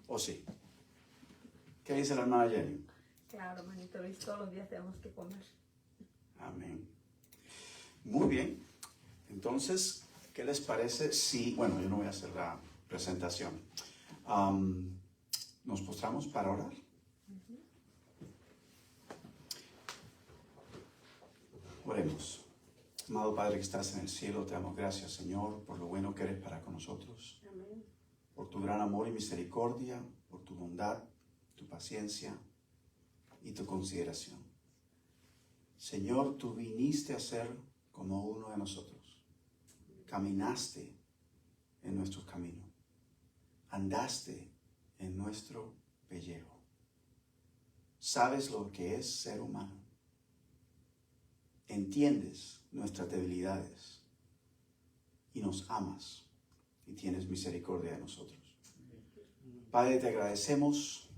¿O sí? ¿Qué dice la hermana Jenny? Claro, manito Luis, todos los días tenemos que comer. Amén. Muy bien. Entonces, ¿qué les parece si, bueno, yo no voy a hacer la presentación. Nos postramos para orar. Oremos. Amado Padre que estás en el cielo, te damos gracias, Señor, por lo bueno que eres para con nosotros. Amén. Por tu gran amor y misericordia, por tu bondad, tu paciencia y tu consideración. Señor, tú viniste a ser como uno de nosotros. Caminaste en nuestros caminos. Andaste en nuestro pellejo. Sabes lo que es ser humano. Entiendes nuestras debilidades y nos amas y tienes misericordia de nosotros. Padre, te agradecemos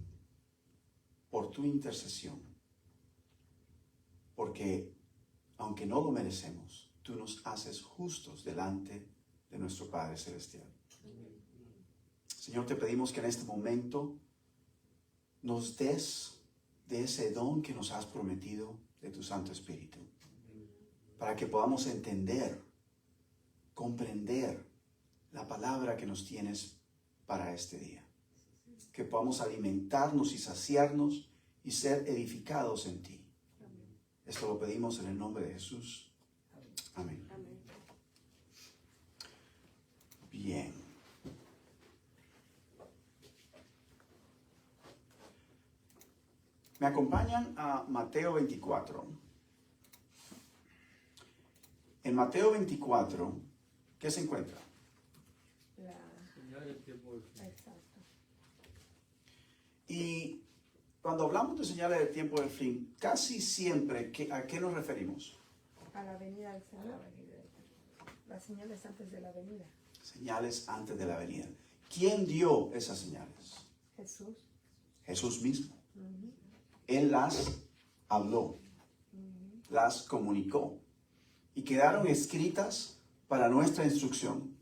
por tu intercesión, porque aunque no lo merecemos, tú nos haces justos delante de nuestro Padre Celestial. Señor, te pedimos que en este momento nos des de ese don que nos has prometido de tu Santo Espíritu, para que podamos entender, comprender la palabra que nos tienes para este día. Que podamos alimentarnos y saciarnos y ser edificados en ti. Esto lo pedimos en el nombre de Jesús. Amén. Bien. Me acompañan a Mateo 24. En Mateo 24, ¿qué se encuentra? Señal del tiempo del fin. Exacto. Y cuando hablamos de señales del tiempo del fin, casi siempre, ¿a qué nos referimos? A la venida del Señor. Las señales antes de la venida. Señales antes de la venida. ¿Quién dio esas señales? Jesús. Jesús mismo. Él las habló, las comunicó y quedaron escritas para nuestra instrucción,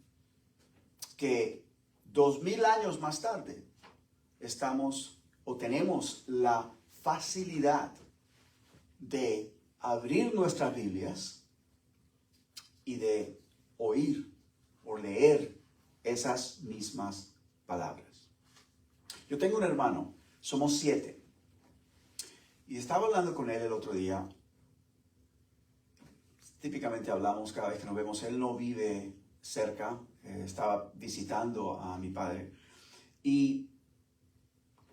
que 2000 años más tarde tenemos la facilidad de abrir nuestras Biblias y de oír o leer esas mismas palabras. Yo tengo un hermano, somos 7, y estaba hablando con él el otro día. Típicamente hablamos cada vez que nos vemos. Él no vive cerca, estaba visitando a mi padre. Y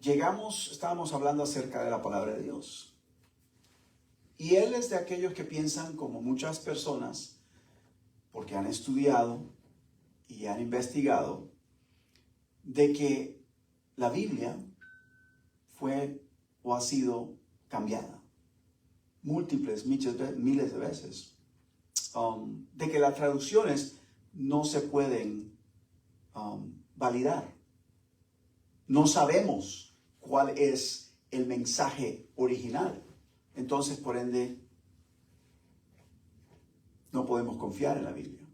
estábamos hablando acerca de la palabra de Dios. Y él es de aquellos que piensan, como muchas personas, porque han estudiado y han investigado, de que la Biblia fue o ha sido cambiada múltiples, miles de veces. De que las traducciones no se pueden validar. No sabemos cuál es el mensaje original. Entonces, por ende, no podemos confiar en la Biblia.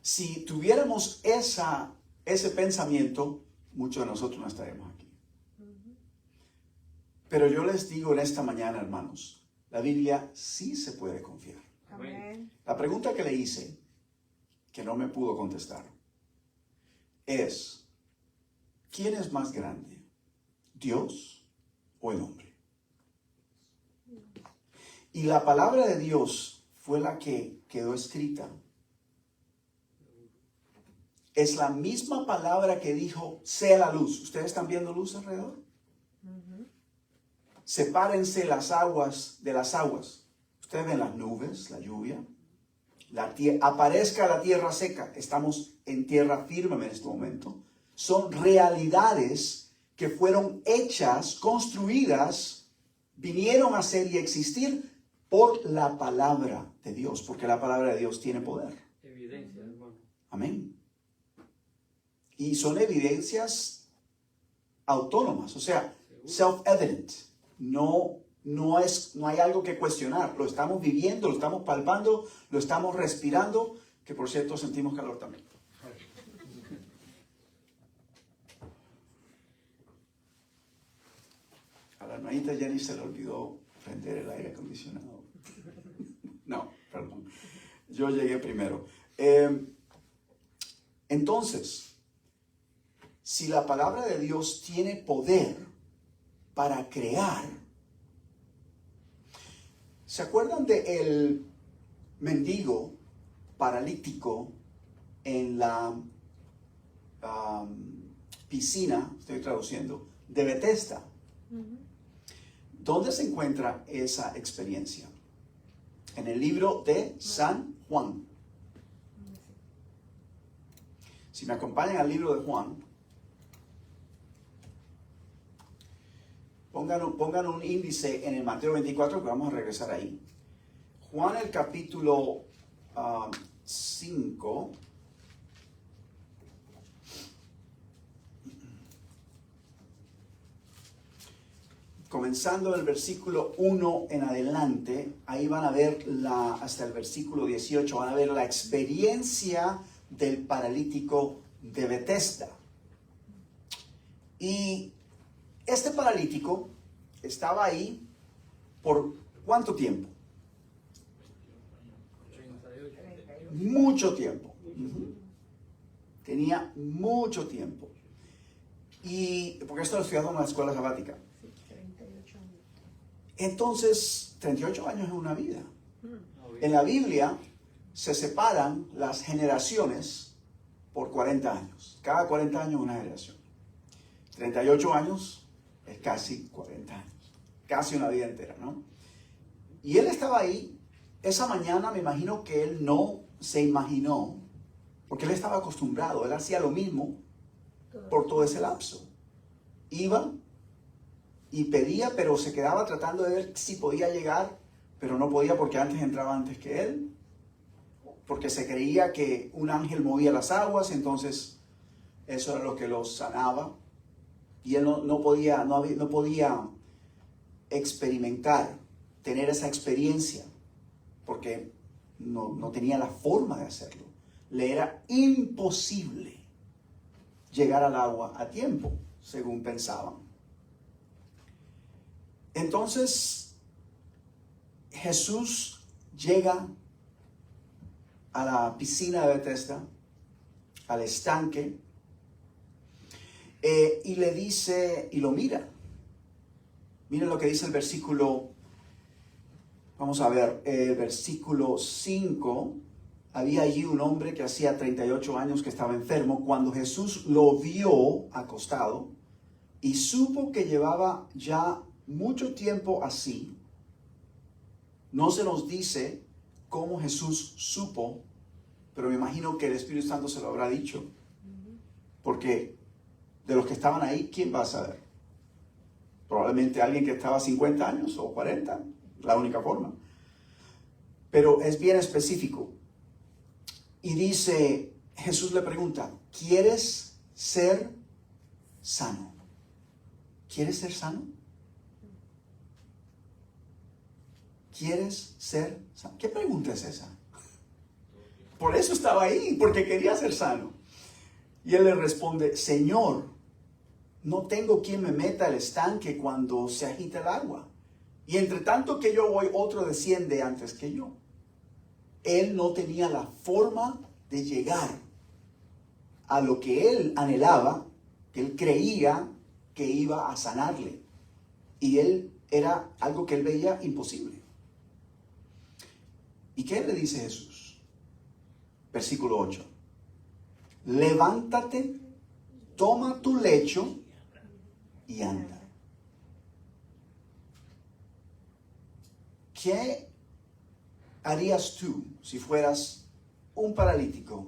Si tuviéramos ese pensamiento, muchos de nosotros no estaríamos aquí. Pero yo les digo en esta mañana, hermanos, la Biblia sí se puede confiar. Amén. La pregunta que le hice, que no me pudo contestar, es: ¿quién es más grande, Dios o el hombre? Y la palabra de Dios fue la que quedó escrita. Es la misma palabra que dijo: sea la luz. ¿Ustedes están viendo luz alrededor? Sepárense las aguas de las aguas. Ustedes ven las nubes, la lluvia. Aparezca la tierra seca. Estamos en tierra firme en este momento. Son realidades que fueron hechas, construidas, vinieron a ser y existir por la palabra de Dios, porque la palabra de Dios tiene poder. Evidencia, hermano. Amén. Y son evidencias autónomas, o sea, self-evident. No hay algo que cuestionar. Lo estamos viviendo, lo estamos palpando, lo estamos respirando, que por cierto sentimos calor también. la hermanita Jenny se le olvidó prender el aire acondicionado. No, perdón. Yo llegué primero. Entonces, si la palabra de Dios tiene poder para crear, ¿se acuerdan del mendigo paralítico en la piscina, estoy traduciendo, de Bethesda? ¿Dónde se encuentra esa experiencia? En el libro de San Juan. Si me acompañan al libro de Juan, pongan un índice en el Mateo 24, que vamos a regresar ahí. Juan, el capítulo 5. Comenzando el versículo 1 en adelante, ahí van a ver hasta el versículo 18, van a ver la experiencia del paralítico de Bethesda. Y este paralítico estaba ahí por ¿cuánto tiempo? 38. Mucho tiempo. Tenía mucho tiempo. Y porque esto lo estudiado en una escuela sabática. Sí, 38 años. Entonces, 38 años es una vida. En la Biblia se separan las generaciones por 40 años. Cada 40 años una generación. 38 años es casi 40 años. Casi una vida entera, ¿no? Y él estaba ahí. Esa mañana me imagino que él no se imaginó, porque él estaba acostumbrado. Él hacía lo mismo por todo ese lapso. Iba y pedía, pero se quedaba tratando de ver si podía llegar, pero no podía porque entraba antes que él. Porque se creía que un ángel movía las aguas, entonces eso era lo que los sanaba. Y él no podía experimentar, tener esa experiencia, porque no tenía la forma de hacerlo. Le era imposible llegar al agua a tiempo, según pensaban. Entonces, Jesús llega a la piscina de Bethesda, al estanque, y le dice, y lo mira. Miren lo que dice el versículo, vamos a ver, el versículo 5. Había allí un hombre que hacía 38 años que estaba enfermo. Cuando Jesús lo vio acostado y supo que llevaba ya mucho tiempo así, no se nos dice cómo Jesús supo, pero me imagino que el Espíritu Santo se lo habrá dicho. Porque de los que estaban ahí, ¿quién va a saber? Probablemente alguien que estaba 50 años o 40, la única forma. Pero es bien específico. Y dice, Jesús le pregunta, ¿quieres ser sano? ¿Quieres ser sano? ¿Quieres ser sano? ¿Qué pregunta es esa? Por eso estaba ahí, porque quería ser sano. Y él le responde, Señor, no tengo quien me meta al estanque cuando se agita el agua. Y entre tanto que yo voy, otro desciende antes que yo. Él no tenía la forma de llegar a lo que él anhelaba, que él creía que iba a sanarle. Y él era algo que él veía imposible. ¿Y qué le dice Jesús? Versículo 8. Levántate, toma tu lecho y anda. ¿Qué harías tú si fueras un paralítico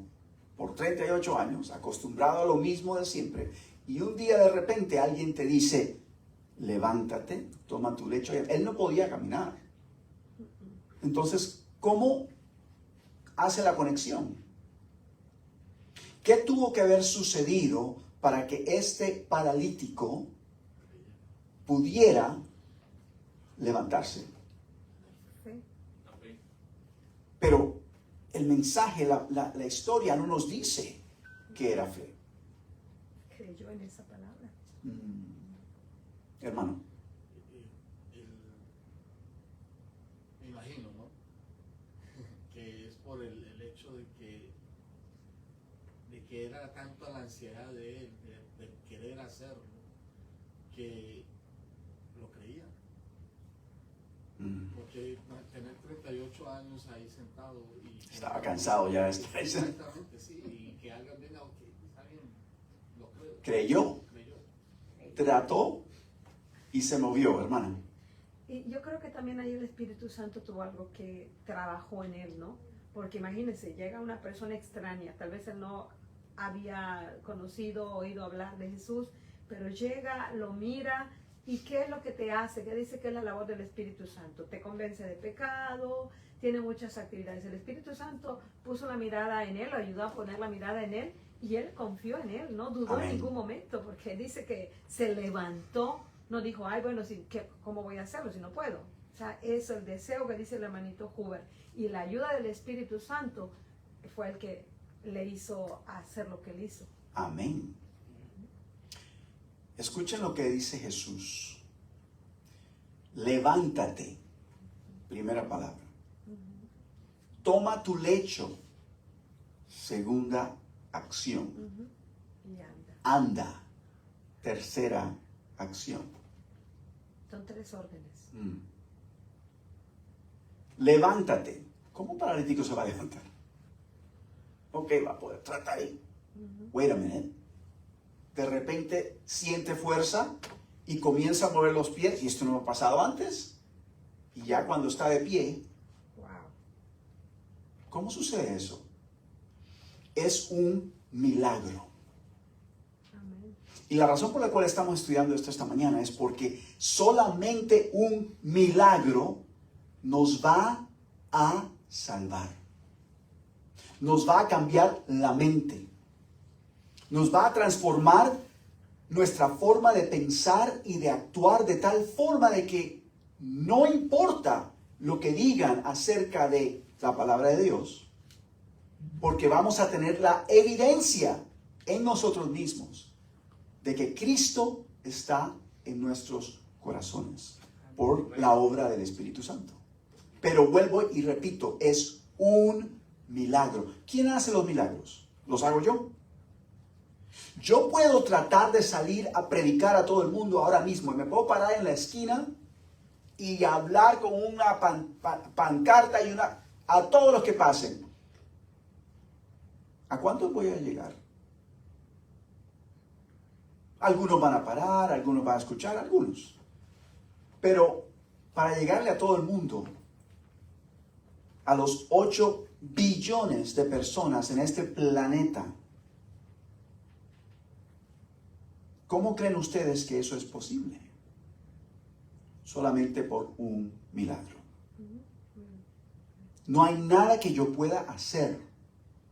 por 38 años, acostumbrado a lo mismo de siempre, y un día de repente alguien te dice, levántate, toma tu lecho? Él no podía caminar. Entonces, ¿cómo hace la conexión? ¿Qué tuvo que haber sucedido para que este paralítico pudiera levantarse? Pero el mensaje, la historia no nos dice que era fe. Creyó en esa palabra. Hermano. que era tanto la ansiedad de él, de querer hacerlo, que lo creía. Porque tener 38 años ahí sentado y... Estaba cansado ya de estar ahí. Exactamente, sí, y que alguien venga, ok, está bien, lo creo. Creyó, trató y se movió, hermana. Y yo creo que también ahí el Espíritu Santo tuvo algo que trabajó en él, ¿no? Porque imagínense, llega una persona extraña, tal vez él no había conocido, oído hablar de Jesús, pero llega, lo mira, ¿y qué es lo que te hace? ¿Qué dice que es la labor del Espíritu Santo? Te convence de pecado, tiene muchas actividades. El Espíritu Santo puso la mirada en él, lo ayudó a poner la mirada en él, y él confió en él, no dudó en ningún momento, porque dice que se levantó, no dijo, ay, bueno, ¿cómo voy a hacerlo si no puedo? O sea, es el deseo que dice el hermanito Huber. Y la ayuda del Espíritu Santo fue el que le hizo hacer lo que él hizo. Amén. Escuchen lo que dice Jesús. Levántate. Primera palabra. Toma tu lecho. Segunda acción. Y anda. Anda. Tercera acción. Son 3 órdenes. Levántate. ¿Cómo un paralítico se va a levantar? Ok, va a poder tratar ahí. Wait a minute. De repente siente fuerza y comienza a mover los pies. Y esto no ha pasado antes. Y ya cuando está de pie. Wow. ¿Cómo sucede eso? Es un milagro. Amén. Y la razón por la cual estamos estudiando esto esta mañana es porque solamente un milagro nos va a salvar. Nos va a cambiar la mente. Nos va a transformar nuestra forma de pensar y de actuar de tal forma de que no importa lo que digan acerca de la palabra de Dios, porque vamos a tener la evidencia en nosotros mismos de que Cristo está en nuestros corazones por la obra del Espíritu Santo. Pero vuelvo y repito, es un milagro. ¿Quién hace los milagros? ¿Los hago yo? Yo puedo tratar de salir a predicar a todo el mundo ahora mismo y me puedo parar en la esquina y hablar con una pancarta y a todos los que pasen. ¿A cuántos voy a llegar? Algunos van a parar, algunos van a escuchar, algunos. Pero para llegarle a todo el mundo, a los 8 billones de personas en este planeta, ¿cómo creen ustedes que eso es posible? Solamente por un milagro. No hay nada que yo pueda hacer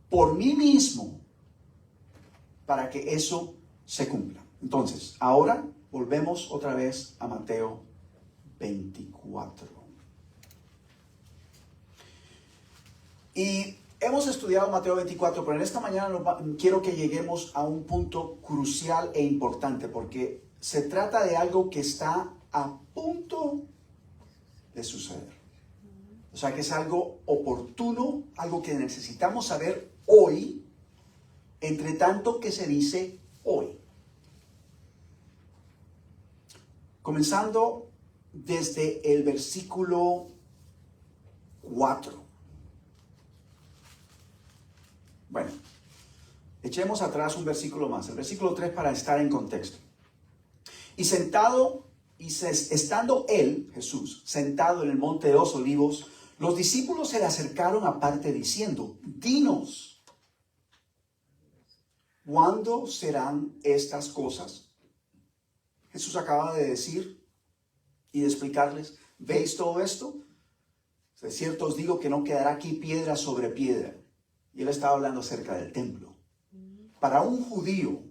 por mí mismo para que eso se cumpla. Entonces, ahora volvemos otra vez a Mateo 24. Y hemos estudiado Mateo 24, pero en esta mañana quiero que lleguemos a un punto crucial e importante, porque se trata de algo que está a punto de suceder. O sea que es algo oportuno, algo que necesitamos saber hoy, entre tanto que se dice hoy. Comenzando desde el versículo 4. Bueno, echemos atrás un versículo más, el versículo 3 para estar en contexto. Estando él, Jesús, sentado en el monte de los olivos, los discípulos se le acercaron aparte diciendo, dinos, ¿cuándo serán estas cosas? Jesús acaba de decir y de explicarles, ¿veis todo esto? De cierto os digo que no quedará aquí piedra sobre piedra. Y él estaba hablando acerca del templo. Para un judío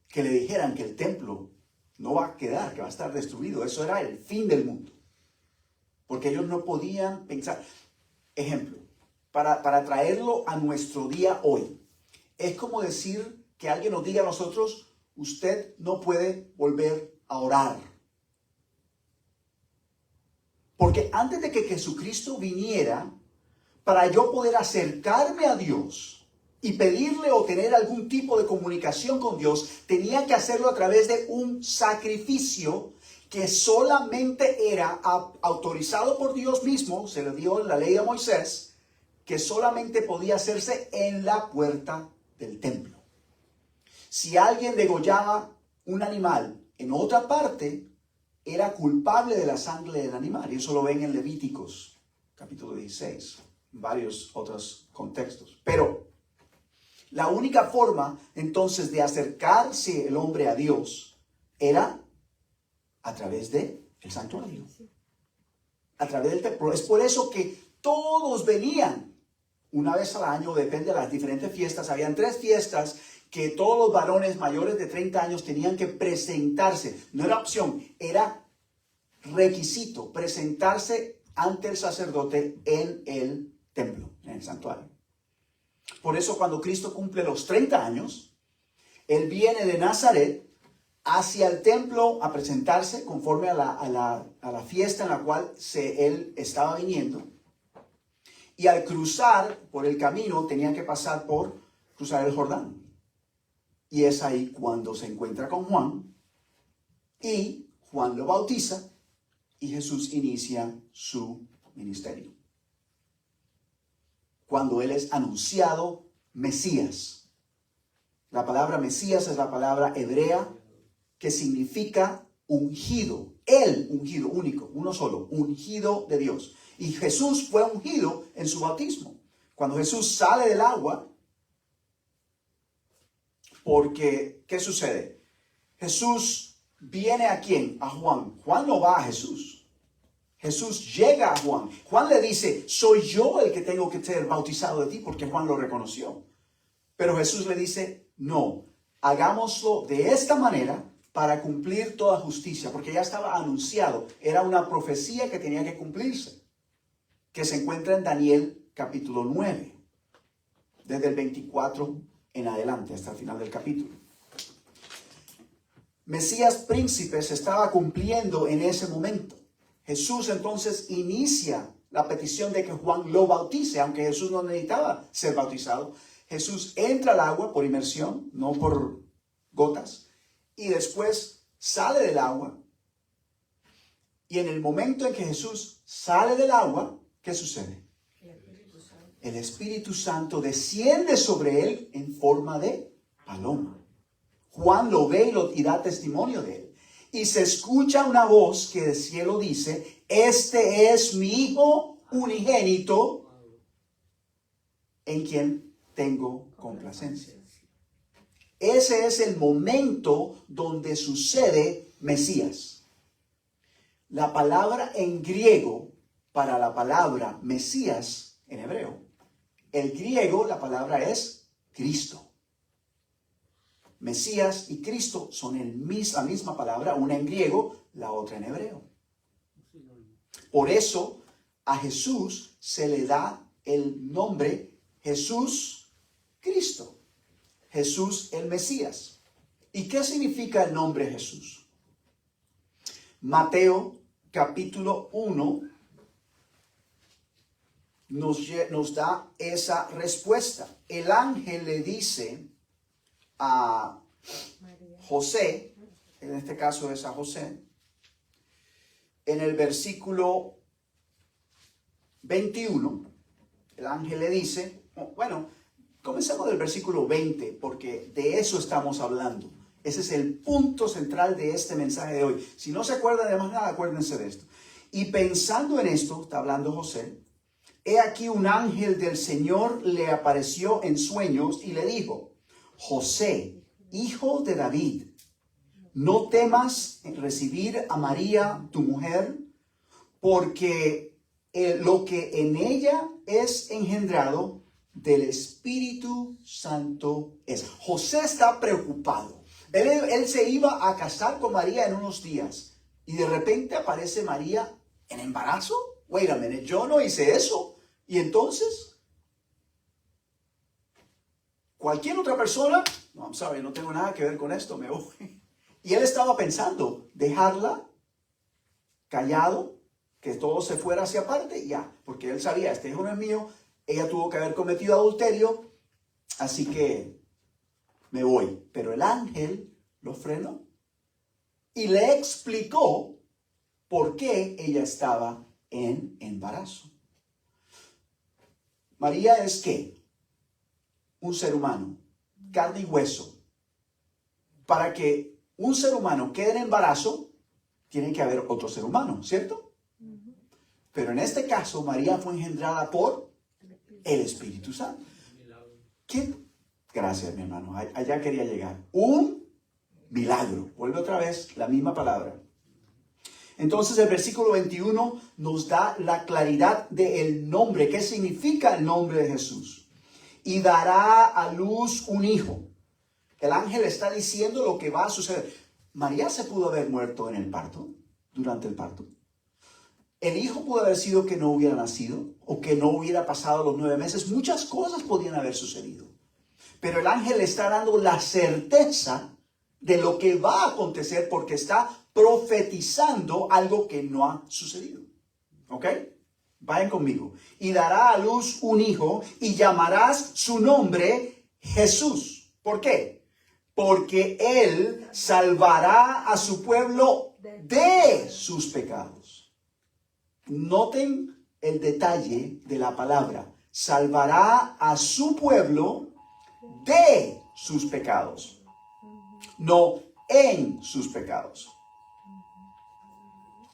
que le dijeran que el templo no va a quedar, que va a estar destruido, eso era el fin del mundo. Porque ellos no podían pensar. Ejemplo, para traerlo a nuestro día hoy, es como decir que alguien nos diga a nosotros, usted no puede volver a orar. Porque antes de que Jesucristo viniera, para yo poder acercarme a Dios, y pedirle o tener algún tipo de comunicación con Dios, tenía que hacerlo a través de un sacrificio que solamente era autorizado por Dios mismo, se le dio la ley a Moisés, que solamente podía hacerse en la puerta del templo. Si alguien degollaba un animal en otra parte, era culpable de la sangre del animal. Y eso lo ven en Levíticos, capítulo 16, en varios otros contextos. Pero la única forma entonces de acercarse el hombre a Dios era a través del santuario, a través del templo. Es por eso que todos venían una vez al año, depende de las diferentes fiestas. Habían 3 fiestas que todos los varones mayores de 30 años tenían que presentarse. No era opción, era requisito presentarse ante el sacerdote en el templo, en el santuario. Por eso cuando Cristo cumple los 30 años, Él viene de Nazaret hacia el templo a presentarse conforme a la fiesta en la cual Él estaba viniendo. Y al cruzar por el camino tenía que pasar por cruzar el Jordán. Y es ahí cuando se encuentra con Juan. Y Juan lo bautiza y Jesús inicia su ministerio. Cuando Él es anunciado Mesías. La palabra Mesías es la palabra hebrea que significa ungido. El ungido, único, uno solo, ungido de Dios. Y Jesús fue ungido en su bautismo. Cuando Jesús sale del agua, porque, ¿qué sucede? Jesús viene ¿a quién? A Juan. Juan no va a Jesús. Jesús llega a Juan. Juan le dice, soy yo el que tengo que ser bautizado de ti, porque Juan lo reconoció. Pero Jesús le dice, no, hagámoslo de esta manera para cumplir toda justicia, porque ya estaba anunciado. Era una profecía que tenía que cumplirse, que se encuentra en Daniel capítulo 9, desde el 24 en adelante, hasta el final del capítulo. Mesías príncipe se estaba cumpliendo en ese momento. Jesús entonces inicia la petición de que Juan lo bautice, aunque Jesús no necesitaba ser bautizado. Jesús entra al agua por inmersión, no por gotas, y después sale del agua. Y en el momento en que Jesús sale del agua, ¿qué sucede? El Espíritu Santo desciende sobre él en forma de paloma. Juan lo ve y da testimonio de él. Y se escucha una voz que del cielo dice, este es mi Hijo unigénito, en quien tengo complacencia. Ese es el momento donde sucede Mesías. La palabra en griego para la palabra Mesías en hebreo, el griego, la palabra es Cristo. Mesías y Cristo son la misma palabra, una en griego, la otra en hebreo. Por eso a Jesús se le da el nombre Jesús Cristo, Jesús el Mesías. ¿Y qué significa el nombre Jesús? Mateo capítulo 1 nos da esa respuesta. El ángel le dice a José, en este caso es a José, en el versículo 21, el ángel le dice, bueno, comencemos del versículo 20, porque de eso estamos hablando. Ese es el punto central de este mensaje de hoy. Si no se acuerdan de más nada, acuérdense de esto. Y pensando en esto, está hablando José, he aquí un ángel del Señor le apareció en sueños y le dijo, José, hijo de David, no temas en recibir a María, tu mujer, porque lo que en ella es engendrado del Espíritu Santo es. José está preocupado. Él se iba a casar con María en unos días y de repente aparece María en embarazo. Wait a minute, yo no hice eso. Y entonces, cualquier otra persona, no, I'm sorry, no tengo nada que ver con esto, me voy. Y él estaba pensando, dejarla callado, que todo se fuera hacia aparte, ya, porque él sabía, este hijo no es mío, ella tuvo que haber cometido adulterio, así que me voy. Pero el ángel lo frenó y le explicó por qué ella estaba en embarazo. María es ¿qué? Un ser humano, carne y hueso. Para que un ser humano quede en embarazo, tiene que haber otro ser humano, ¿cierto? Pero en este caso, María fue engendrada por el Espíritu Santo. ¿Qué? Gracias, mi hermano. Allá quería llegar. Un milagro. Vuelve otra vez la misma palabra. Entonces el versículo 21 nos da la claridad del nombre. ¿Qué significa el nombre de Jesús? Y dará a luz un hijo. El ángel está diciendo lo que va a suceder. María se pudo haber muerto en el parto, durante el parto. El hijo pudo haber sido que no hubiera nacido o que no hubiera pasado los 9 meses. Muchas cosas podían haber sucedido. Pero el ángel le está dando la certeza de lo que va a acontecer porque está profetizando algo que no ha sucedido. ¿Ok? Vayan conmigo. Y dará a luz un hijo y llamarás su nombre Jesús. ¿Por qué? Porque él salvará a su pueblo de sus pecados. Noten el detalle de la palabra. Salvará a su pueblo de sus pecados. No en sus pecados.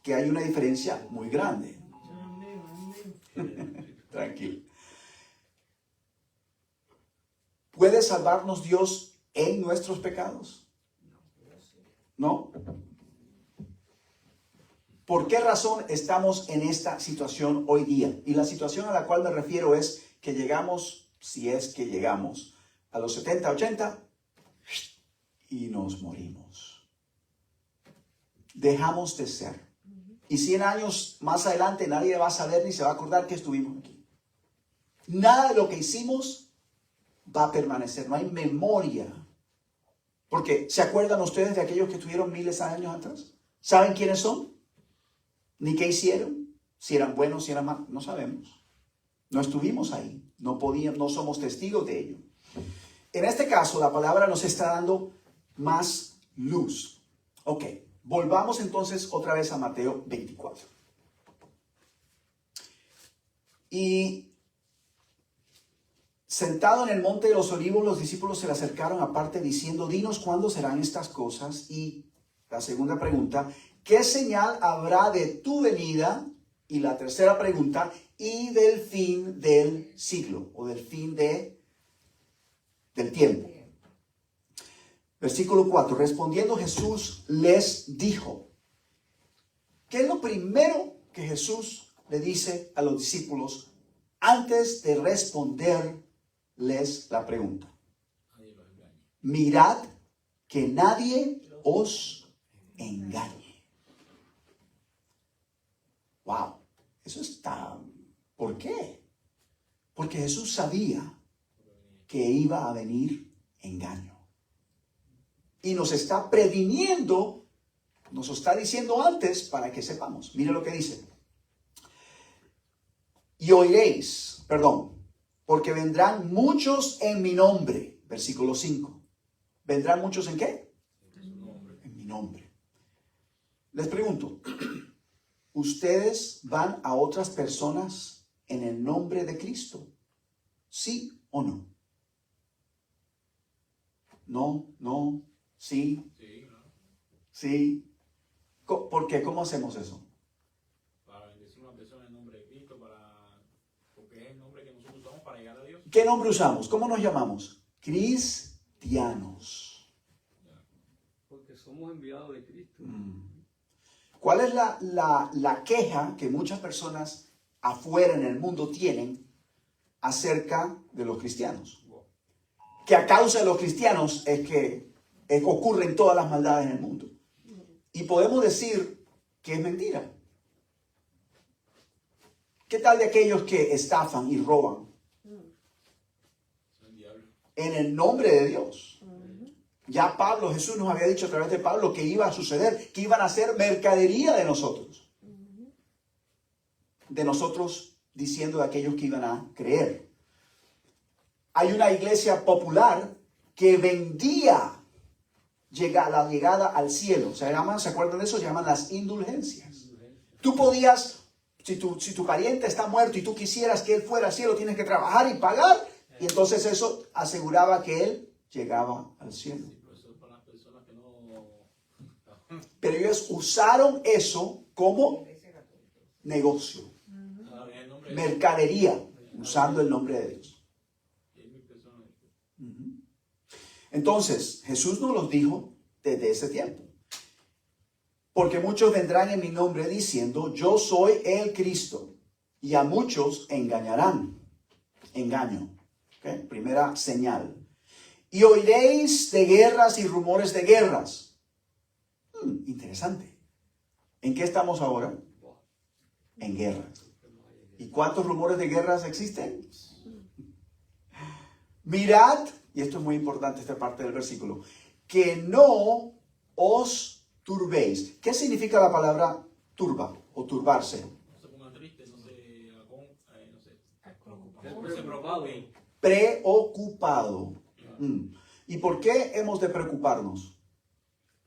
Que hay una diferencia muy grande. Tranquilo. ¿Puede salvarnos Dios en nuestros pecados? ¿No? ¿Por qué razón estamos en esta situación hoy día? Y la situación a la cual me refiero es que llegamos, si es que llegamos, a los 70, 80 y nos morimos. Dejamos de ser. Y 100 años más adelante nadie va a saber ni se va a acordar que estuvimos aquí. Nada de lo que hicimos va a permanecer. No hay memoria. Porque, ¿se acuerdan ustedes de aquellos que estuvieron miles de años atrás? ¿Saben quiénes son? ¿Ni qué hicieron? Si eran buenos, si eran malos, no sabemos. No estuvimos ahí. No somos testigos de ello. En este caso, la palabra nos está dando más luz. Ok, volvamos entonces otra vez a Mateo 24. Y sentado en el monte de los olivos, los discípulos se le acercaron aparte diciendo, dinos cuándo serán estas cosas. Y la segunda pregunta, ¿qué señal habrá de tu venida? Y la tercera pregunta, y del fin del siglo, o del fin del tiempo. Versículo 4, respondiendo Jesús les dijo. ¿Qué es lo primero que Jesús le dice a los discípulos antes de responderles la pregunta? Mirad que nadie os engañe. Wow, eso está... ¿Por qué? Porque Jesús sabía que iba a venir engaño. Y nos está previniendo, nos está diciendo antes para que sepamos. Mire lo que dice. Y oiréis, porque vendrán muchos en mi nombre. Versículo 5. ¿Vendrán muchos en qué? En mi nombre. Les pregunto, ¿ustedes van a otras personas en el nombre de Cristo? ¿Sí o no? No, sí. Sí. ¿Por qué? ¿Cómo hacemos eso? Para bendecir a una persona en nombre de Cristo, porque es el nombre que nosotros usamos para llegar a Dios. ¿Qué nombre usamos? ¿Cómo nos llamamos? Cristianos. Porque somos enviados de Cristo. ¿Cuál es la queja que muchas personas afuera en el mundo tienen acerca de los cristianos? Que a causa de los cristianos es que ocurren todas las maldades en el mundo. Y podemos decir que es mentira. ¿Qué tal de aquellos que estafan y roban en el nombre de Dios? Ya Jesús nos había dicho a través de Pablo que iba a suceder, que iban a ser mercadería de nosotros. De nosotros diciendo de aquellos que iban a creer. hay una iglesia popular que vendía la llegada al cielo. ¿Se acuerdan de eso? Se llaman las indulgencias. Tú podías, si tu pariente está muerto y tú quisieras que él fuera al cielo, tienes que trabajar y pagar. Y entonces eso aseguraba que él llegaba al cielo. Sí, pero eso es para las personas que no... Pero ellos usaron eso como negocio, el nombre de mercadería, usando el nombre de Dios. 10.000 personas. Ujú. Entonces, Jesús nos los dijo desde ese tiempo. Porque muchos vendrán en mi nombre diciendo, yo soy el Cristo. Y a muchos engañarán. Engaño. ¿Okay? Primera señal. Y oiréis de guerras y rumores de guerras. Interesante. ¿En qué estamos ahora? En guerra. ¿Y cuántos rumores de guerras existen? Mirad, y esto es muy importante esta parte del versículo, que no os turbéis. ¿Qué significa la palabra turba o turbarse? No se pongan tristes, no se No se preocupen. Preocupado. ¿Y por qué hemos de preocuparnos?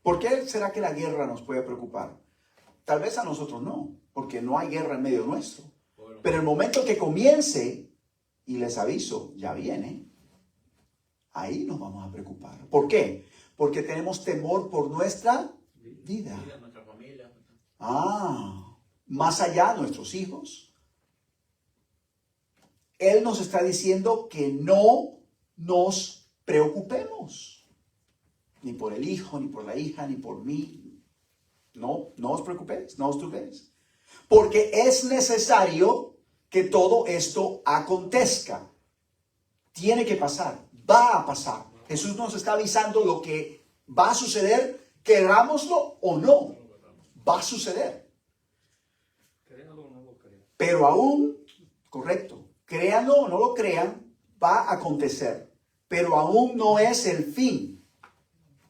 ¿Por qué será que la guerra nos puede preocupar? Tal vez a nosotros no, porque no hay guerra en medio nuestro. Pero el momento que comience, y les aviso, ya viene, ahí nos vamos a preocupar. ¿Por qué? Porque tenemos temor por nuestra vida. nuestra familia. Más allá nuestros hijos. Él nos está diciendo que no nos preocupemos. Ni por el hijo, ni por la hija, ni por mí. No os preocupéis, no os turbéis. Porque es necesario que todo esto acontezca. Tiene que pasar, va a pasar. Jesús nos está avisando lo que va a suceder, querámoslo o no. Va a suceder. Créalo o no lo crean. Pero aún, correcto, créanlo o no lo crean, va a acontecer. Pero aún no es el fin.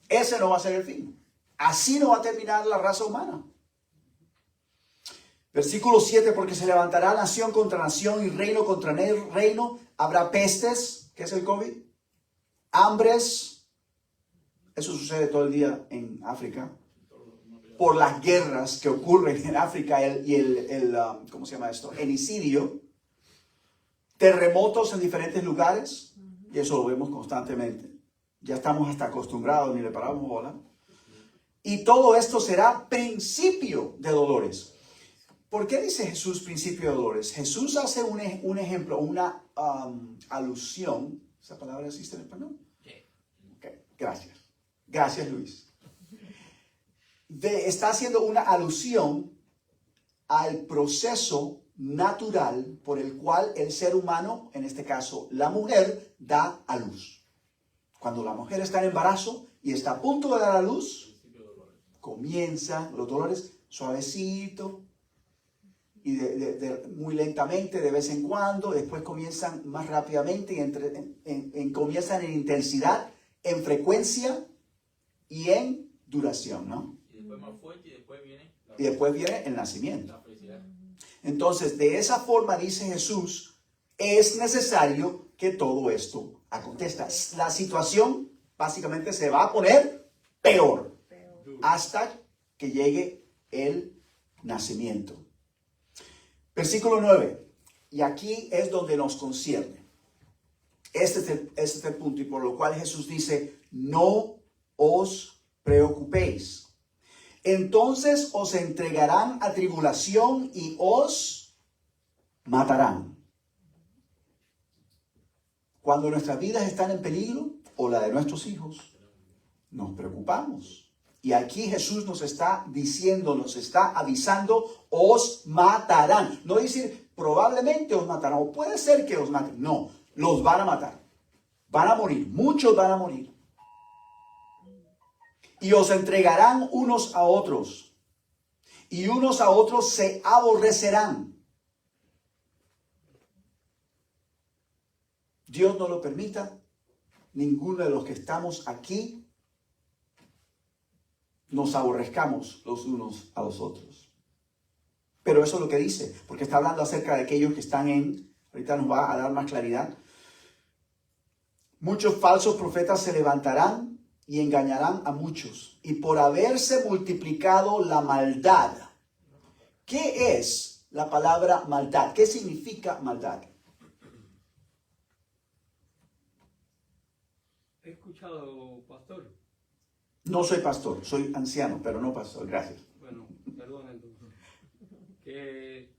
Ese no va a ser el fin. Así no va a terminar la raza humana. Versículo 7, porque se levantará nación contra nación y reino contra reino. Habrá pestes, ¿qué es el COVID? Hambres. Eso sucede todo el día en África. Por las guerras que ocurren en África ¿cómo se llama esto? Genocidio. Terremotos en diferentes lugares. Y eso lo vemos constantemente. Ya estamos hasta acostumbrados, ni le paramos bola. Y todo esto será principio de dolores. ¿Por qué dice Jesús principio de dolores? Jesús hace un ejemplo, una alusión. ¿Esa palabra existe en español? Sí. Okay, gracias. Gracias, Luis. Está haciendo una alusión al proceso natural por el cual el ser humano, en este caso la mujer, da a luz. Cuando la mujer está en embarazo y está a punto de dar a luz, comienzan los dolores suavecito y muy lentamente de vez en cuando, después comienzan más rápidamente y comienzan en intensidad, en frecuencia y en duración, ¿no? Y después más fuerte y después viene Y después viene el nacimiento. la felicidad. Entonces, de esa forma, dice Jesús, es necesario que todo esto acontezca. La situación básicamente se va a poner peor hasta que llegue el nacimiento. Versículo 9. Y aquí es donde nos concierne. Este es el punto y por lo cual Jesús dice, no os preocupéis. Entonces os entregarán a tribulación y os matarán. Cuando nuestras vidas están en peligro, o la de nuestros hijos, nos preocupamos. Y aquí Jesús nos está diciendo, nos está avisando, os matarán. No decir, probablemente os matarán, o puede ser que os maten. No, los van a matar. Van a morir, muchos van a morir. Y os entregarán unos a otros. Y unos a otros se aborrecerán. Dios no lo permita. Ninguno de los que estamos aquí nos aborrezcamos los unos a los otros. Pero eso es lo que dice, porque está hablando acerca de aquellos que están ahorita nos va a dar más claridad, Muchos falsos profetas se levantarán y engañarán a muchos. Y por haberse multiplicado la maldad. ¿Qué es la palabra maldad? ¿Qué significa maldad? He escuchado, pastor. No soy pastor, soy anciano, pero no pastor. Gracias. Bueno, perdón entonces. Que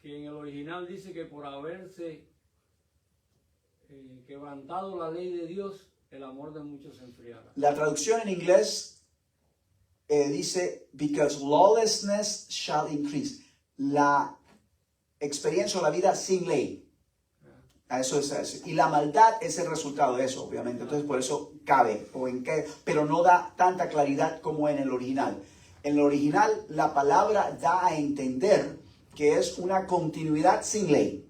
en el original dice que por haberse quebrantado la ley de Dios, el amor de muchos se enfriará. La traducción en inglés dice, because lawlessness shall increase. La experiencia o la vida sin ley. A eso es eso. Y la maldad es el resultado de eso, obviamente. Entonces, por eso cabe, pero no da tanta claridad como en el original. En el original, la palabra da a entender que es una continuidad sin ley.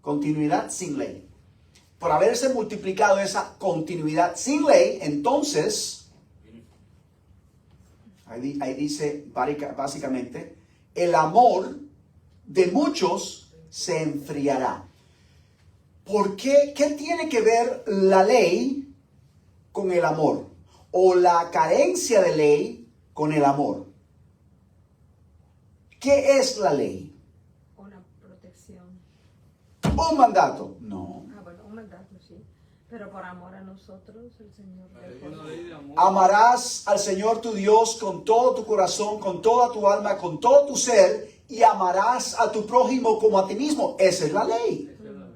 Continuidad sin ley. Por haberse multiplicado esa continuidad sin ley, entonces, ahí dice básicamente, el amor de muchos se enfriará. ¿Por qué? ¿Qué tiene que ver la ley con el amor? O la carencia de ley con el amor. ¿Qué es la ley? Una protección. ¿Un mandato? No. Bueno, un mandato, sí. Pero por amor a nosotros, el Señor Es dejó. una ley de amor. Amarás al Señor tu Dios con todo tu corazón, con toda tu alma, con todo tu ser, y amarás a tu prójimo como a ti mismo. Esa es la ley. Esa es la ley.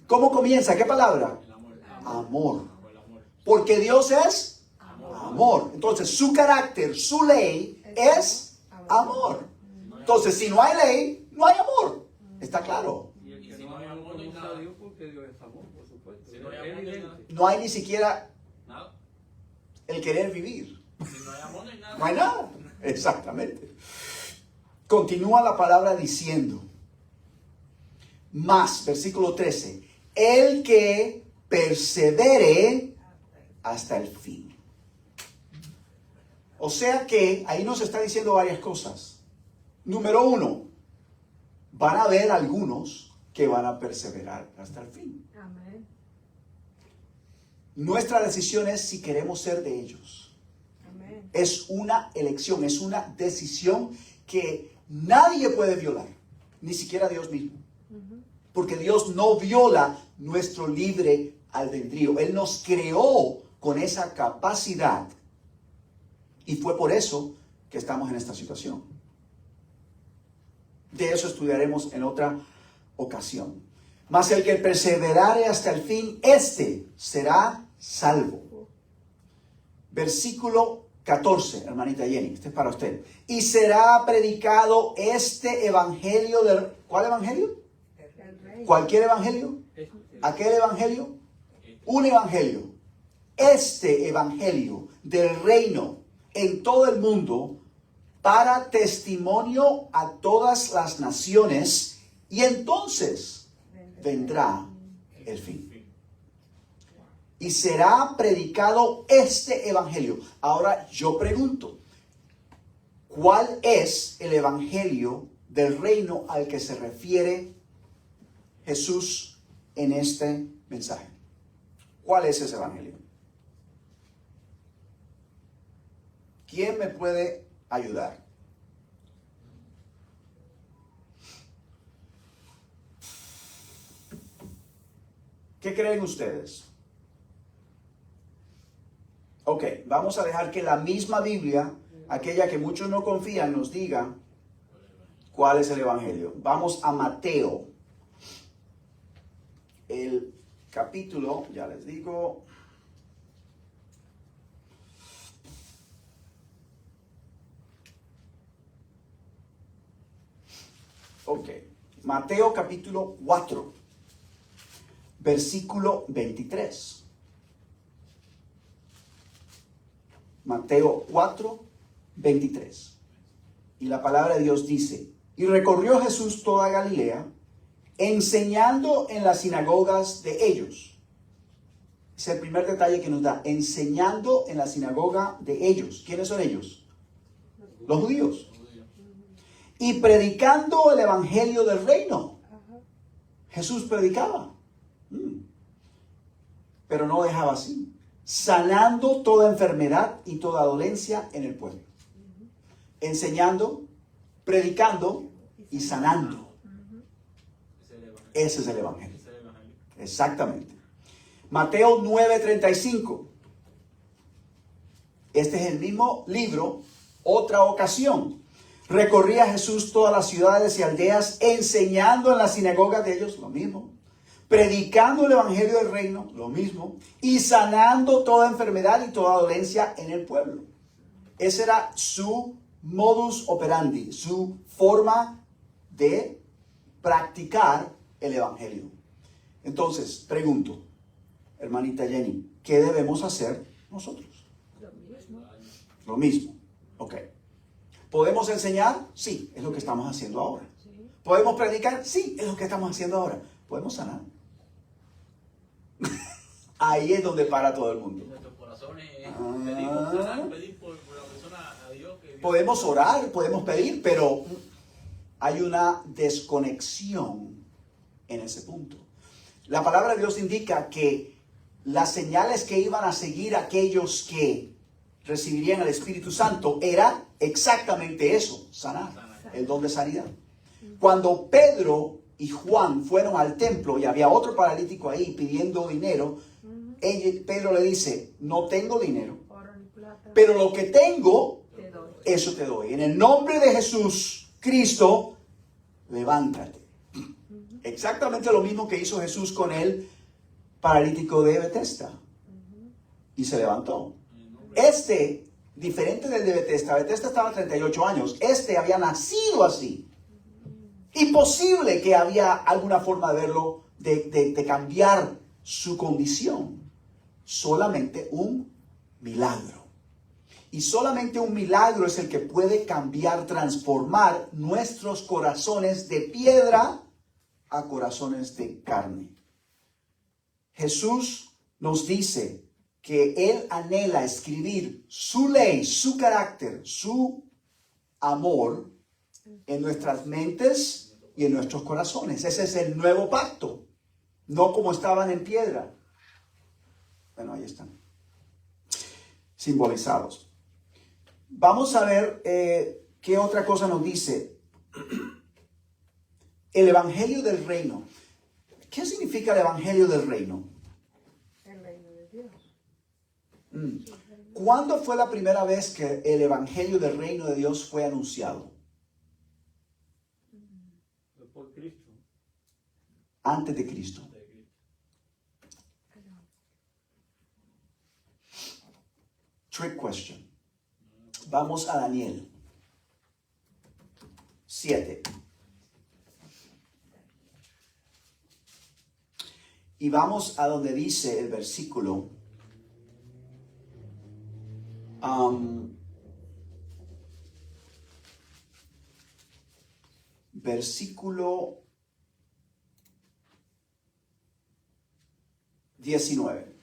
¿Cómo comienza? ¿Qué palabra? El amor. Amor. El amor. Porque Dios es Amor. amor. Entonces, su carácter, su ley es amor. Entonces, si no hay ley, no hay amor. ¿Está claro? Y el Y que si no no hay ama no amor, no hay conoce nada. a Dios porque Dios es amor, por supuesto. Si no hay Es amor, no hay evidente. No hay ni siquiera Nada. el querer vivir. Si no hay amor, no hay nada. No hay nada. Exactamente. Continúa la palabra diciendo, más, versículo 13, el que persevere hasta el fin. O sea que ahí nos está diciendo varias cosas. Número 1, van a haber algunos que van a perseverar hasta el fin. Amén. Nuestra decisión es si queremos ser de ellos. Amén. Es una elección, es una decisión que nadie puede violar, ni siquiera Dios mismo. Porque Dios no viola nuestro libre albedrío. Él nos creó con esa capacidad. Y fue por eso que estamos en esta situación. De eso estudiaremos en otra ocasión. Mas el que perseverare hasta el fin, este será salvo. Versículo 14, hermanita Jenny, este es para usted. Y será predicado este evangelio del... ¿Cuál evangelio? El Rey. ¿Cualquier evangelio? Este, ¿Aquel evangelio? Un evangelio. Este evangelio del reino en todo el mundo para testimonio a todas las naciones, y entonces vendrá el fin. Y será predicado este evangelio. Ahora yo pregunto, ¿cuál es el evangelio del reino al que se refiere Jesús en este mensaje? ¿Cuál es ese evangelio? ¿Quién me puede ayudar? ¿Qué creen ustedes? Ok, vamos a dejar que la misma Biblia, aquella que muchos no confían, nos diga cuál es el evangelio. Vamos a Mateo. El capítulo, ya les digo. Ok, Mateo capítulo 4, versículo 23. Mateo 4, 23. Y la palabra de Dios dice, y recorrió Jesús toda Galilea, enseñando en las sinagogas de ellos. Es el primer detalle que nos da, enseñando en la sinagoga de ellos. ¿Quiénes son ellos? Los judíos. Y predicando el evangelio del reino. Jesús predicaba. pero no dejaba así. Sanando toda enfermedad y toda dolencia en el pueblo. Enseñando, predicando y sanando. Ese es el Evangelio. Ese es el Evangelio. Exactamente. Mateo 9:35. Este es el mismo libro, otra ocasión. Recorría Jesús todas las ciudades y aldeas, enseñando en las sinagogas de ellos, lo mismo. Predicando el evangelio del reino, lo mismo. Y sanando toda enfermedad y toda dolencia en el pueblo. Ese era su modus operandi, su forma de practicar el evangelio. Entonces, pregunto, hermanita Jenny, ¿qué debemos hacer nosotros? Lo mismo. Lo mismo. Ok. ¿Podemos enseñar? Sí, es lo que estamos haciendo ahora. Sí. ¿Podemos predicar? Sí, es lo que estamos haciendo ahora. ¿Podemos sanar? Ahí es donde para todo el En mundo. nuestros corazones pedimos sanar, pedir por la persona a Dios. Que Dios Podemos orar, podemos pedir, pero hay una desconexión en ese punto. La palabra de Dios indica que las señales que iban a seguir aquellos que recibirían el Espíritu Santo era exactamente eso, sanar, el don de sanidad. Cuando Pedro y Juan fueron al templo y había otro paralítico ahí pidiendo dinero, Pedro le dice, no tengo dinero, Oro ni plata. pero lo que tengo, Te doy. eso te doy. En el nombre de Jesús Cristo, levántate. Exactamente lo mismo que hizo Jesús con el paralítico de Bethesda. Y se levantó. Este, diferente del de Bethesda, Bethesda estaba a 38 años. Este había nacido así. Imposible que había alguna forma de verlo, de cambiar su condición. Solamente un milagro. Y solamente un milagro es el que puede cambiar, transformar nuestros corazones de piedra a corazones de carne. Jesús nos dice que Él anhela escribir su ley, su carácter, su amor en nuestras mentes y en nuestros corazones. Ese es el nuevo pacto, no como estaban en piedra. Bueno, ahí están, simbolizados. Vamos a ver qué otra cosa nos dice el Evangelio del Reino. ¿Qué significa el Evangelio del Reino? El reino de Dios. ¿Cuándo fue la primera vez que el Evangelio del Reino de Dios fue anunciado? por Cristo. Antes de Cristo. Trick question. Vamos a Daniel 7. Y vamos a donde dice el versículo. Versículo 19.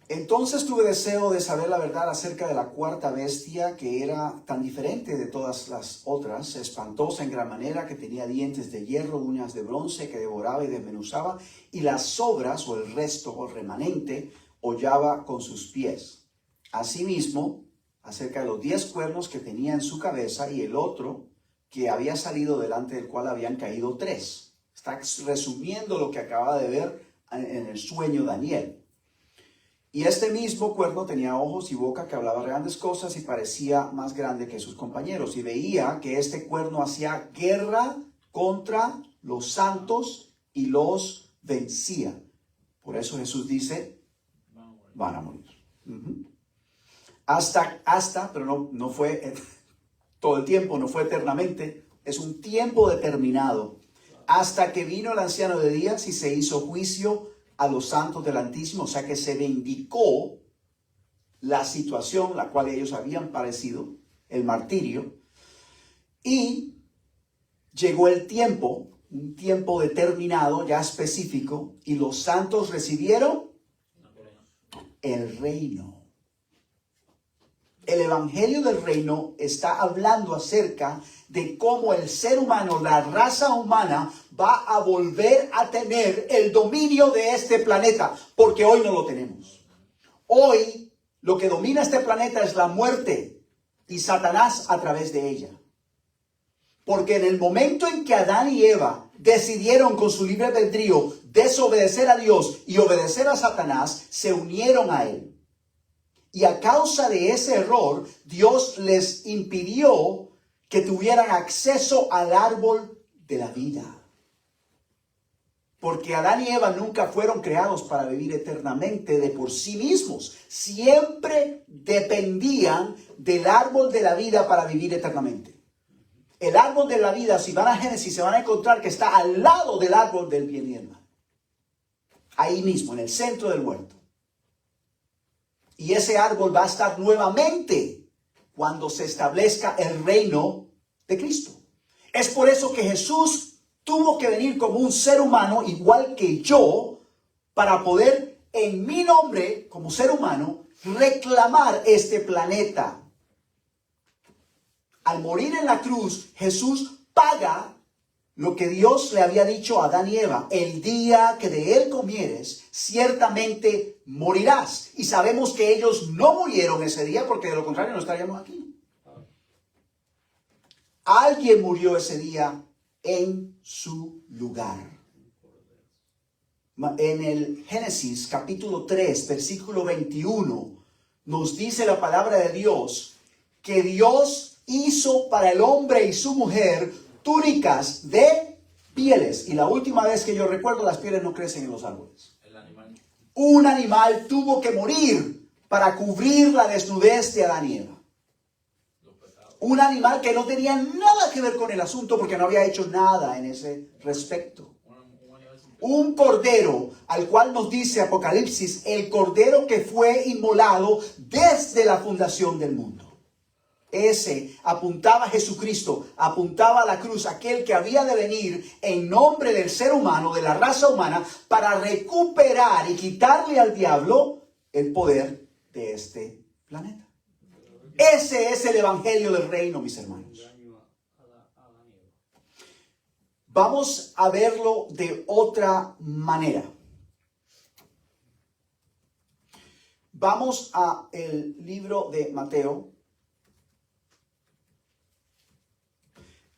Entonces tuve deseo de saber la verdad acerca de la cuarta bestia, que era tan diferente de todas las otras, espantosa en gran manera, que tenía dientes de hierro, uñas de bronce, que devoraba y desmenuzaba, y las sobras o el resto o el remanente hollaba con sus pies. Asimismo, acerca de los 10 cuernos que tenía en su cabeza, y el otro que había salido delante del cual habían caído 3. Está resumiendo lo que acaba de ver en el sueño Daniel. Y este mismo cuerno tenía ojos y boca, que hablaba grandes cosas y parecía más grande que sus compañeros. Y veía que este cuerno hacía guerra contra los santos y los vencía. Por eso Jesús dice, van a morir. Hasta, pero no fue todo el tiempo, no fue eternamente, es un tiempo determinado. Hasta que vino el anciano de días y se hizo juicio a los santos del Altísimo, o sea que se vindicó la situación la cual ellos habían padecido, el martirio, y llegó el tiempo, un tiempo determinado, ya específico, y los santos recibieron el reino. el Evangelio del Reino está hablando acerca de cómo el ser humano, la raza humana, va a volver a tener el dominio de este planeta, porque hoy no lo tenemos. Hoy lo que domina este planeta es la muerte y Satanás a través de ella. Porque en el momento en que Adán y Eva decidieron con su libre albedrío desobedecer a Dios y obedecer a Satanás, se unieron a él. Y a causa de ese error, Dios les impidió que tuvieran acceso al árbol de la vida. Porque Adán y Eva nunca fueron creados para vivir eternamente de por sí mismos. Siempre dependían del árbol de la vida para vivir eternamente. El árbol de la vida, si van a Génesis, se van a encontrar que está al lado del árbol del bien y el mal. Ahí mismo, en el centro del huerto. Y ese árbol va a estar nuevamente cuando se establezca el reino de Cristo. Es por eso que Jesús tuvo que venir como un ser humano, igual que yo, para poder, en mi nombre, como ser humano, reclamar este planeta. Al morir en la cruz, Jesús paga lo que Dios le había dicho a Adán y Eva: el día que de él comieres, ciertamente morirás. Y sabemos que ellos no murieron ese día, porque de lo contrario no estaríamos aquí. Alguien murió ese día en su lugar. En el Génesis capítulo 3, versículo 21, nos dice la palabra de Dios que Dios hizo para el hombre y su mujer túnicas de pieles. Y la última vez que yo recuerdo, las pieles no crecen en los árboles. El animal. Un animal tuvo que morir para cubrir la desnudez de Adán y Eva. Un animal que no tenía nada que ver con el asunto, porque no había hecho nada en ese respecto. Un cordero, al cual nos dice Apocalipsis, el cordero que fue inmolado desde la fundación del mundo. Ese apuntaba a Jesucristo, apuntaba a la cruz, aquel que había de venir en nombre del ser humano, de la raza humana, para recuperar y quitarle al diablo el poder de este planeta. Ese es el Evangelio del Reino, mis hermanos. Vamos a verlo de otra manera. Vamos a el libro de Mateo.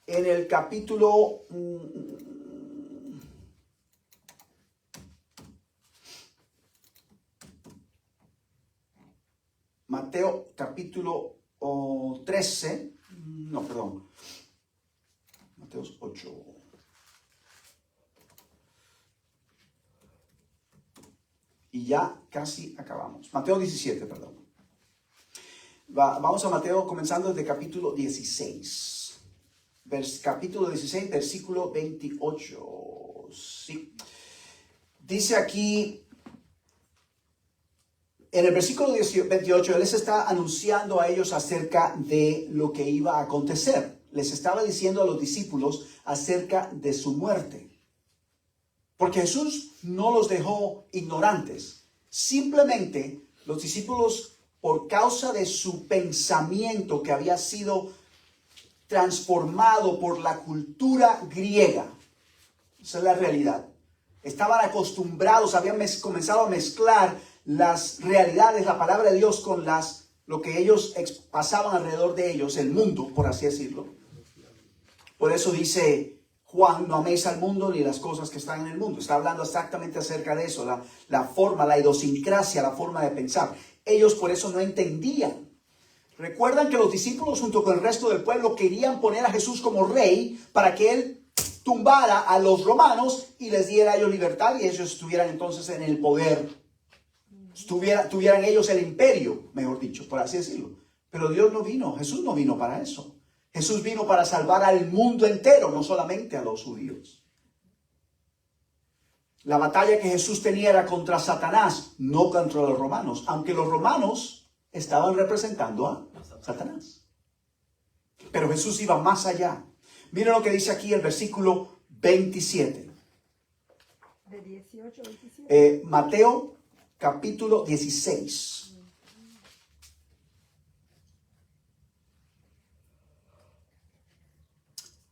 En el capítulo Mateo capítulo 13, no, perdón, Mateo 8. Y ya casi acabamos. Mateo 17, perdón. Vamos a Mateo comenzando desde capítulo 16. Capítulo 16, versículo 28. Sí. Dice aquí, en el versículo 28, Él les está anunciando a ellos acerca de lo que iba a acontecer. Les estaba diciendo a los discípulos acerca de su muerte. Porque Jesús no los dejó ignorantes. Simplemente los discípulos, por causa de su pensamiento que había sido transformado por la cultura griega. Esa es la realidad. Estaban acostumbrados, habían comenzado a mezclar las realidades, la palabra de Dios con lo que ellos pasaban alrededor de ellos, el mundo, por así decirlo. Por eso dice Juan, no améis al mundo ni las cosas que están en el mundo. Está hablando exactamente acerca de eso, la forma, la idiosincrasia, la forma de pensar. Ellos por eso no entendían. Recuerdan que los discípulos junto con el resto del pueblo querían poner a Jesús como rey para que él tumbara a los romanos y les diera a ellos libertad y ellos estuvieran entonces en el poder. Tuvieran ellos el imperio, mejor dicho, por así decirlo. Pero Dios no vino, Jesús no vino para eso. Jesús vino para salvar al mundo entero, no solamente a los judíos. La batalla que Jesús tenía era contra Satanás, no contra los romanos, aunque los romanos estaban representando a Satanás. Pero Jesús iba más allá. Miren lo que dice aquí el versículo 27. De 18 a 27. Mateo capítulo 16.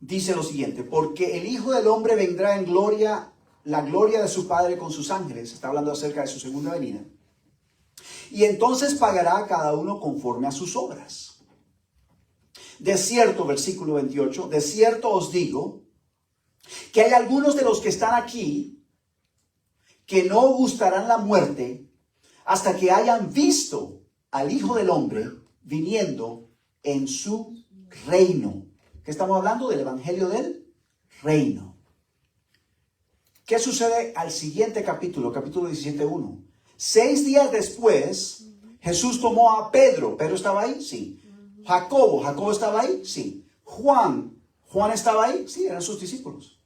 dice lo siguiente: porque el Hijo del Hombre vendrá en gloria, la gloria de su Padre con sus ángeles. Está hablando acerca de su segunda venida. Y entonces pagará a cada uno conforme a sus obras. De cierto, versículo 28, de cierto os digo que hay algunos de los que están aquí que no gustarán la muerte hasta que hayan visto al Hijo del Hombre viniendo en su reino. ¿Qué estamos hablando? Del Evangelio del Reino. ¿Qué sucede al siguiente capítulo? Capítulo 17:1. 6 días después, Jesús tomó a Pedro. ¿Pedro estaba ahí? Sí. ¿Jacobo estaba ahí? Sí. ¿Juan estaba ahí? Sí, eran sus discípulos.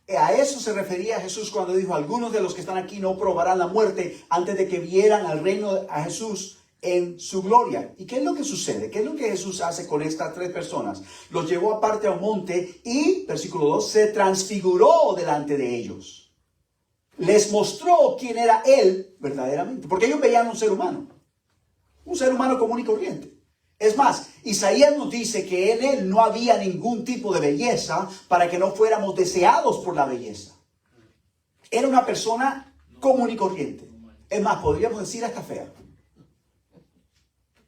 A eso se refería Jesús cuando dijo: algunos de los que están aquí no probarán la muerte antes de que vieran al reino a Jesús en su gloria. ¿Y qué es lo que sucede? ¿Qué es lo que Jesús hace con estas 3 personas? Los llevó aparte a un monte y, versículo 2, se transfiguró delante de ellos. Les mostró quién era Él verdaderamente. Porque ellos veían un ser humano común y corriente. Es más, Isaías nos dice que en Él no había ningún tipo de belleza para que no fuéramos deseados por la belleza. Era una persona común y corriente. Es más, podríamos decir hasta fea.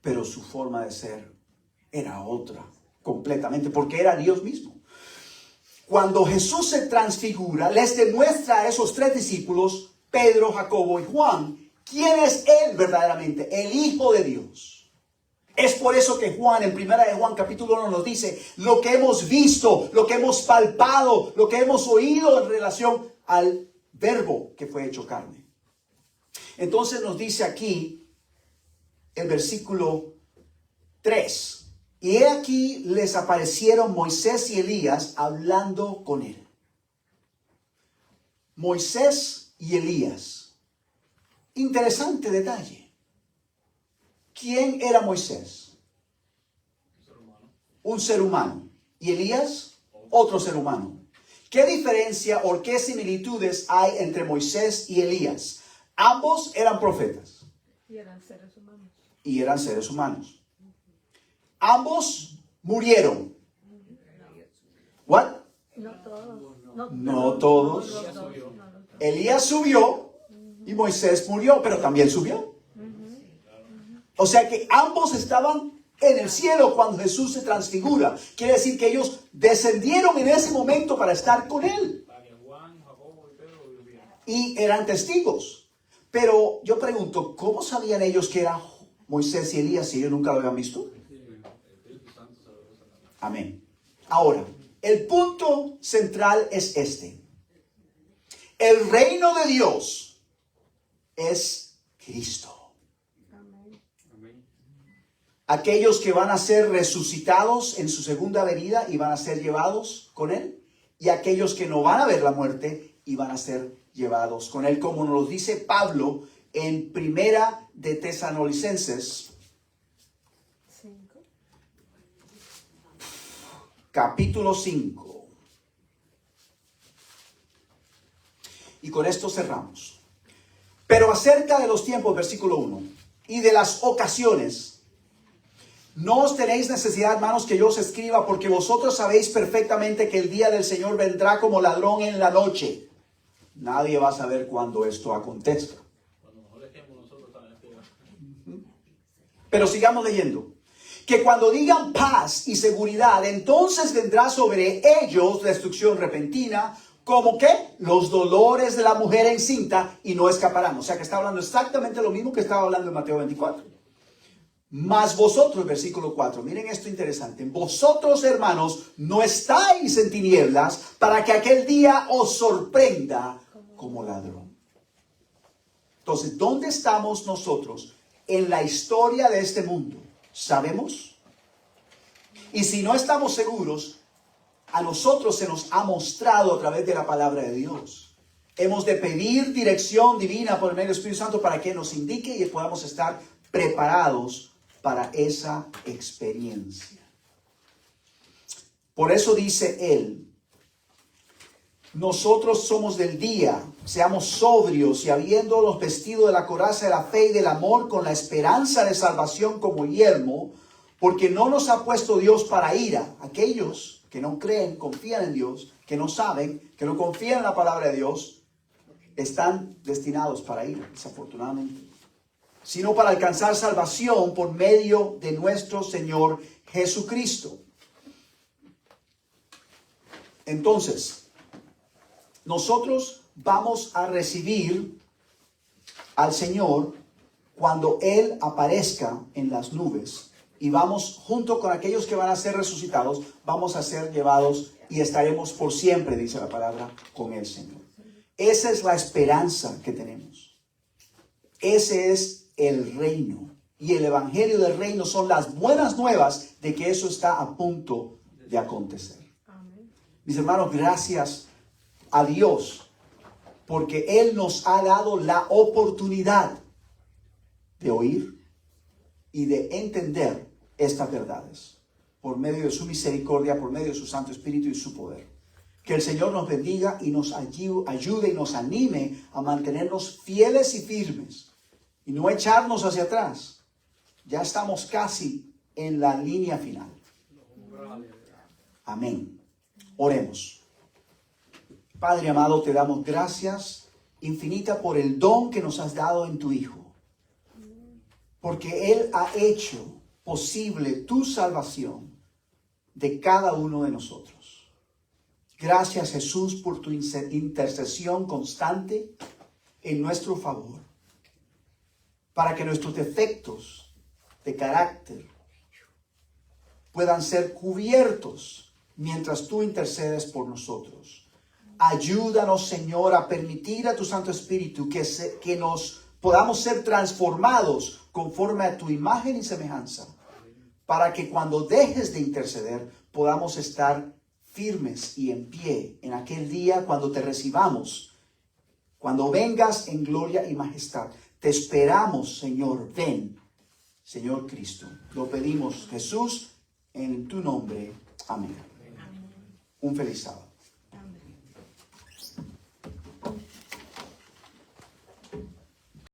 Pero su forma de ser era otra, completamente, porque era Dios mismo. Cuando Jesús se transfigura, les demuestra a esos 3 discípulos, Pedro, Jacobo y Juan, quién es Él verdaderamente, el Hijo de Dios. Es por eso que Juan, en 1 de Juan capítulo 1, nos dice lo que hemos visto, lo que hemos palpado, lo que hemos oído en relación al verbo que fue hecho carne. Entonces nos dice aquí el versículo 3. Y he aquí les aparecieron Moisés y Elías hablando con él. Moisés y Elías. Interesante detalle. ¿Quién era Moisés? Un ser humano. ¿Y Elías? Otro ser humano. ¿Qué diferencia o qué similitudes hay entre Moisés y Elías? Ambos eran profetas. Y eran seres humanos. Y eran seres humanos. Ambos murieron. ¿What? No todos. No todos. Elías subió y Moisés murió, pero también subió. O sea que ambos estaban en el cielo cuando Jesús se transfigura. Quiere decir que ellos descendieron en ese momento para estar con Él. Y eran testigos. Pero yo pregunto, ¿cómo sabían ellos que eran Moisés y Elías si ellos nunca lo habían visto? Amén. Ahora, el punto central es este. El reino de Dios es Cristo. Aquellos que van a ser resucitados en su segunda venida y van a ser llevados con Él. Y aquellos que no van a ver la muerte y van a ser llevados con Él. Como nos lo dice Pablo en 1 de Tesalonicenses, capítulo 5. Y con esto cerramos. Pero acerca de los tiempos, versículo 1, y de las ocasiones, no os tenéis necesidad, hermanos, que yo os escriba, porque vosotros sabéis perfectamente que el día del Señor vendrá como ladrón en la noche. Nadie va a saber cuándo esto acontezca. Pero sigamos leyendo. Que cuando digan paz y seguridad, entonces vendrá sobre ellos destrucción repentina, como que los dolores de la mujer encinta, y no escaparán. O sea que está hablando exactamente lo mismo que estaba hablando en Mateo 24. Mas vosotros, versículo 4, miren esto interesante. Vosotros, hermanos, no estáis en tinieblas para que aquel día os sorprenda como ladrón. Entonces, ¿dónde estamos nosotros en la historia de este mundo? ¿Sabemos? Y si no estamos seguros, a nosotros se nos ha mostrado a través de la palabra de Dios. Hemos de pedir dirección divina por el medio del Espíritu Santo para que nos indique y podamos estar preparados para esa experiencia. Por eso dice él, nosotros somos del día, seamos sobrios y habiéndonos vestido de la coraza de la fe y del amor con la esperanza de salvación como yelmo, porque no nos ha puesto Dios para ira. Aquellos que no creen, confían en Dios, que no saben, que no confían en la palabra de Dios, están destinados para ir, desafortunadamente, sino para alcanzar salvación por medio de nuestro Señor Jesucristo. Entonces, nosotros vamos a recibir al Señor cuando Él aparezca en las nubes, y vamos, junto con aquellos que van a ser resucitados, vamos a ser llevados y estaremos por siempre, dice la palabra, con el Señor. Esa es la esperanza que tenemos. Ese es el reino. Y el evangelio del reino son las buenas nuevas de que eso está a punto de acontecer. Amén. Mis hermanos, gracias a Dios, porque Él nos ha dado la oportunidad de oír y de entender estas verdades por medio de su misericordia, por medio de su Santo Espíritu y su poder. Que el Señor nos bendiga y nos ayude y nos anime a mantenernos fieles y firmes y no echarnos hacia atrás. Ya estamos casi en la línea final. Amén. Oremos. Padre amado, te damos gracias infinita por el don que nos has dado en tu Hijo. Porque Él ha hecho posible tu salvación de cada uno de nosotros. Gracias, Jesús, por tu intercesión constante en nuestro favor, para que nuestros defectos de carácter puedan ser cubiertos mientras tú intercedes por nosotros. Ayúdanos, Señor, a permitir a tu Santo Espíritu que nos podamos ser transformados conforme a tu imagen y semejanza, para que cuando dejes de interceder podamos estar firmes y en pie en aquel día cuando te recibamos, cuando vengas en gloria y majestad. Te esperamos, Señor. Ven, Señor Cristo. Lo pedimos, Jesús, en tu nombre. Amén. Un feliz sábado.